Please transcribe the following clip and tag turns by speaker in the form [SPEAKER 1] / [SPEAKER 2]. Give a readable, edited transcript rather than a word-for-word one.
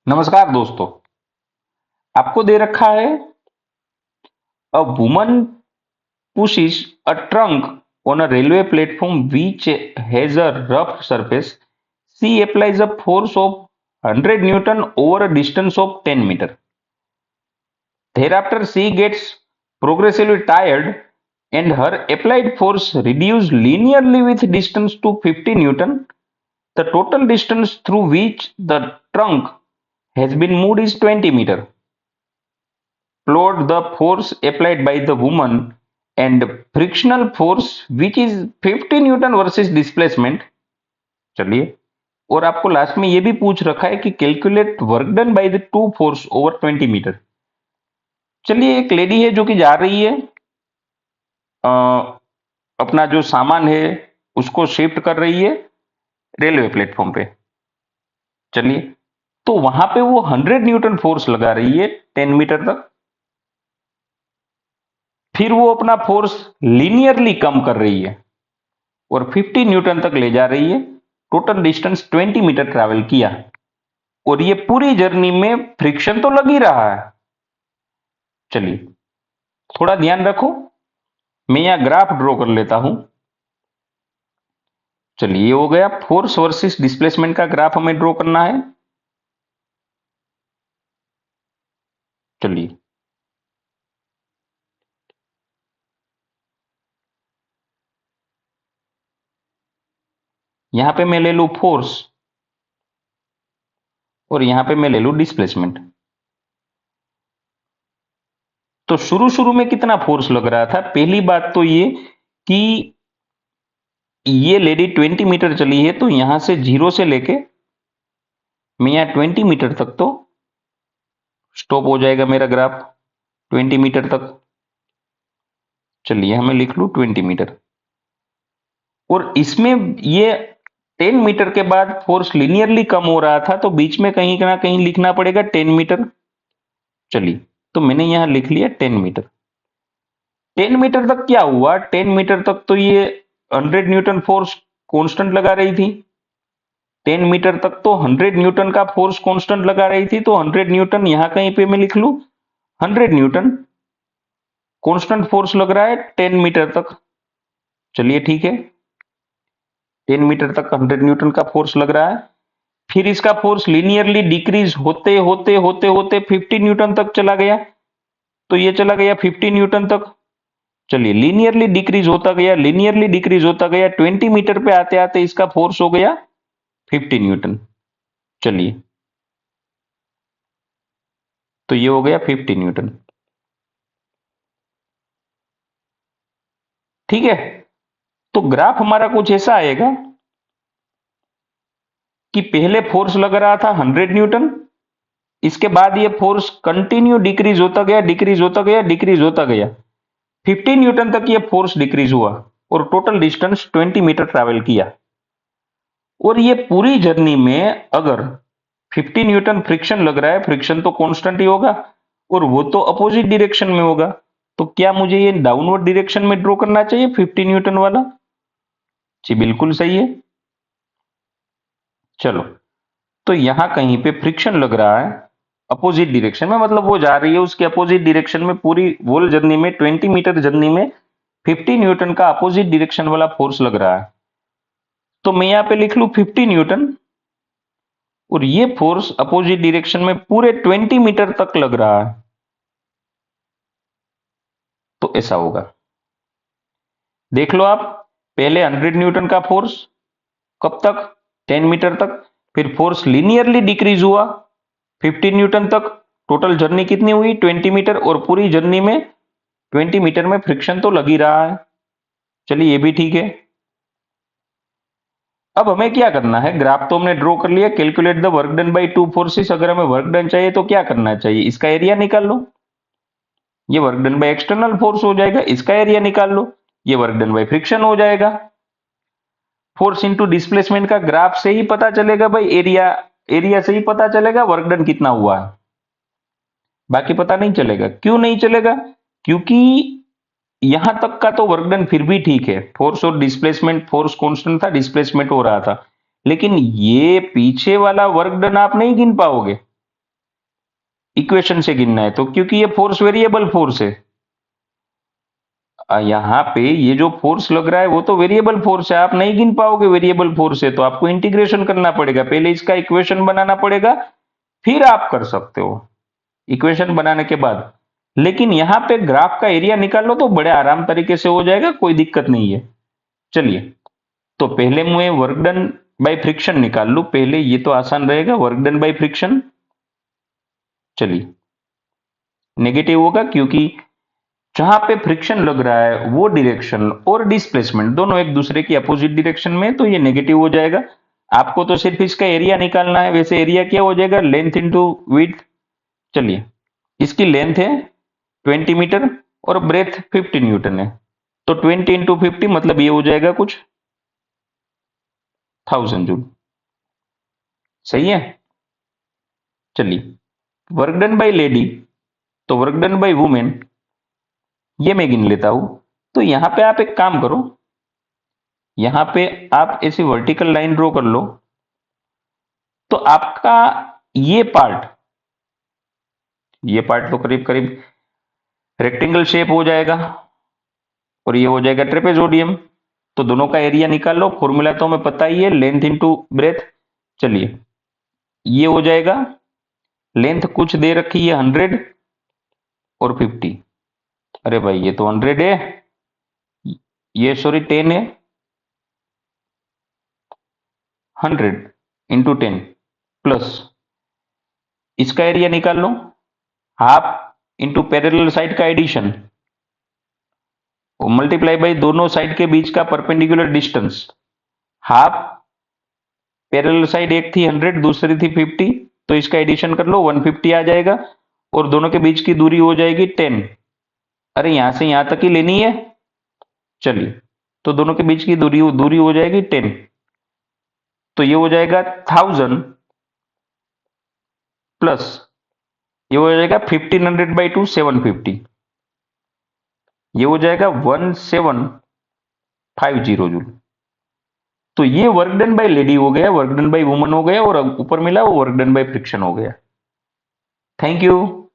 [SPEAKER 1] नमस्कार दोस्तों। आपको दे रखा है a woman pushes a trunk on a railway platform which has a rough surface. She applies a force of 100 newton over a distance of 10 meter. Thereafter she gets progressively tired and her applied force reduced linearly with distance to 50 newton. The total distance through which the trunk has been moved is 20 meter. Plot the force applied by the woman and frictional force which is 50 Newton versus displacement. चलिए, और आपको last में ये भी पूछ रखा है कि calculate work done by the two force over 20 metre. चलिए, एक लेडी है जो कि जा रही है, अ, अपना जो सामान है उसको शिफ्ट कर रही है रेलवे प्लेटफॉर्म पे। चलिए, तो वहां पे वो 100 न्यूटन फोर्स लगा रही है 10 मीटर तक। फिर वो अपना फोर्स लीनियरली कम कर रही है और 50 न्यूटन तक ले जा रही है। टोटल डिस्टेंस 20 मीटर ट्रैवल किया और ये पूरी जर्नी में फ्रिक्शन तो लग ही रहा है। चलिए, थोड़ा ध्यान रखो, मैं यहां ग्राफ ड्रॉ कर लेता हूं। चलिए, ये हो गया फोर्स वर्सेस डिस्प्लेसमेंट का ग्राफ हमें ड्रॉ करना है। चलिए, यहां पे मैं ले लू फोर्स और यहां पे मैं ले लू डिस्प्लेसमेंट। तो शुरू शुरू में कितना फोर्स लग रहा था? पहली बात तो ये कि ये लेडी 20 मीटर चली है, तो यहां से जीरो से लेके मैं यहां 20 मीटर तक तो स्टॉप हो जाएगा मेरा ग्राफ 20 मीटर तक। चलिए, हमें लिख लू 20 मीटर, और इसमें ये 10 मीटर के बाद फोर्स लिनियरली कम हो रहा था, तो बीच में कहीं ना कहीं लिखना पड़ेगा 10 मीटर। चलिए, तो मैंने यहां लिख लिया 10 मीटर। 10 मीटर तक क्या हुआ? 10 मीटर तक तो ये 100 न्यूटन फोर्स कांस्टेंट लगा रही थी। 10 मीटर तक तो 100 न्यूटन का फोर्स कांस्टेंट लगा रही थी, तो 100 न्यूटन यहां कहीं पे मैं लिख लू 100 न्यूटन कांस्टेंट फोर्स लग रहा है 10 मीटर तक। चलिए, ठीक है, 10 मीटर तक 100 न्यूटन का फोर्स लग रहा है। फिर इसका फोर्स लीनियरली डिक्रीज होते होते होते होते 50 न्यूटन तक चला गया, तो ये चला गया 50 न्यूटन तक। चलिए, लीनियरली डिक्रीज होता गया, लीनियरली डिक्रीज होता गया, 20 मीटर पे आते आते इसका फोर्स हो गया 50 न्यूटन। चलिए, तो ये हो गया 50 न्यूटन। ठीक है, तो ग्राफ हमारा कुछ ऐसा आएगा कि पहले फोर्स लग रहा था 100 न्यूटन, इसके बाद ये फोर्स कंटिन्यू डिक्रीज होता गया, डिक्रीज होता गया, डिक्रीज होता गया, 50 न्यूटन तक ये फोर्स डिक्रीज हुआ और टोटल डिस्टेंस 20 मीटर ट्रैवल किया। और ये पूरी जर्नी में अगर 50 न्यूटन फ्रिक्शन लग रहा है, फ्रिक्शन तो कांस्टेंट ही होगा और वो तो अपोजिट डायरेक्शन में होगा, तो क्या मुझे ये डाउनवर्ड डायरेक्शन में ड्रॉ करना चाहिए 50 न्यूटन वाला? जी बिल्कुल सही है। चलो, तो यहां कहीं पे फ्रिक्शन लग रहा है अपोजिट डायरेक्शन में, मतलब वो जा रही है उसके अपोजिट डायरेक्शन में। पूरी वोल जर्नी में 20 मीटर जर्नी में 50 न्यूटन का अपोजिट डायरेक्शन वाला फोर्स लग रहा है, तो मैं यहां पे लिख लू 50 न्यूटन, और ये फोर्स अपोजिट डायरेक्शन में पूरे 20 मीटर तक लग रहा है, तो ऐसा होगा। देख लो आप, पहले 100 न्यूटन का फोर्स, कब तक? 10 मीटर तक। फिर फोर्स लीनियरली डिक्रीज हुआ 50 न्यूटन तक। टोटल जर्नी कितनी हुई? 20 मीटर, और पूरी जर्नी में 20 मीटर में फ्रिक्शन तो लग ही रहा है। चलिए, ये भी ठीक है। अब हमें क्या करना है? ग्राफ तो हमने ड्रॉ कर लिया। Calculate the work done by two forces. अगर हमें वर्क डन चाहिए तो क्या करना चाहिए? इसका एरिया निकाल लो। ये work done by external force हो जाएगा, इसका एरिया निकाल लो। ये वर्क डन बाय फ्रिक्शन हो जाएगा। फोर्स इंटू डिस्प्लेसमेंट का ग्राफ से ही पता चलेगा भाई, एरिया एरिया से ही पता चलेगा वर्क डन कितना हुआ है, बाकी पता नहीं चलेगा। क्यों नहीं चलेगा? क्योंकि यहां तक का तो वर्क डन फिर भी ठीक है, फोर्स और डिस्प्लेसमेंट, फोर्स कांस्टेंट था, डिस्प्लेसमेंट हो रहा था, लेकिन ये पीछे वाला वर्क डन आप नहीं गिन पाओगे। इक्वेशन से गिनना है तो, क्योंकि ये फोर्स वेरिएबल फोर्स है। यहाँ पे ये जो फोर्स लग रहा है वो तो वेरिएबल फोर्स है, आप नहीं गिन पाओगे, वेरिएबल फोर्स है तो आपको इंटीग्रेशन करना पड़ेगा, पहले इसका इक्वेशन बनाना पड़ेगा, फिर आप कर सकते हो इक्वेशन बनाने के बाद। लेकिन यहाँ पे ग्राफ का एरिया निकाल लो तो बड़े आराम तरीके से हो जाएगा, कोई दिक्कत नहीं है। चलिए, तो पहले मैं वर्क डन बाय फ्रिक्शन निकाल लू, पहले ये तो आसान रहेगा, वर्क डन बाय फ्रिक्शन। चलिए, नेगेटिव होगा क्योंकि जहां पे फ्रिक्शन लग रहा है वो डायरेक्शन और डिस्प्लेसमेंट दोनों एक दूसरे की अपोजिट डायरेक्शन में, तो ये नेगेटिव हो जाएगा। आपको तो सिर्फ इसका एरिया निकालना है, वैसे एरिया क्या हो जाएगा, लेंथ इंटू विड्थ। चलिए, इसकी लेंथ है 20 मीटर और ब्रेथ 50 न्यूटन है, तो 20 इंटू 50 मतलब ये हो जाएगा कुछ 1000 जूल। सही है। चलिए, वर्क डन बाय लेडी, तो वर्क डन बाय वुमेन ये मैं गिन लेता हूं। तो यहां पे आप एक काम करो, यहां पे आप ऐसी वर्टिकल लाइन ड्रॉ कर लो, तो आपका ये पार्ट ये पार्ट तो करीब करीब रेक्टेंगल शेप हो जाएगा और ये हो जाएगा ट्रेपेजोडियम। तो दोनों का एरिया निकाल लो, फॉर्मूला तो हमें पता ही है, लेंथ इंटू ब्रेथ। चलिए, ये हो जाएगा, लेंथ कुछ दे रखी है 100 और 50। अरे भाई ये तो 100 है, ये सॉरी 10 है, 100 इंटू 10 प्लस इसका एरिया निकाल लो, हाफ इंटू पैरेलल साइड का एडिशन और मल्टीप्लाई बाई दोनों साइड के बीच का perpendicular distance. Half parallel side एक थी 100, दूसरी थी 50, तो इसका एडिशन कर लो 150 आ जाएगा और दोनों के बीच की दूरी हो जाएगी 10। अरे यहां से यहां तक ही लेनी है। चलिए, तो दोनों के बीच की दूरी दूरी हो जाएगी 10, तो ये हो जाएगा 1000 प्लस ये हो जाएगा 1500/2 750, ये हो जाएगा 1750 जूल। तो ये वर्क डन बाय लेडी हो गया, वर्क डन बाय वुमन हो गया, और ऊपर मिला वो वर्क डन बाय फ्रिक्शन हो गया। Thank you.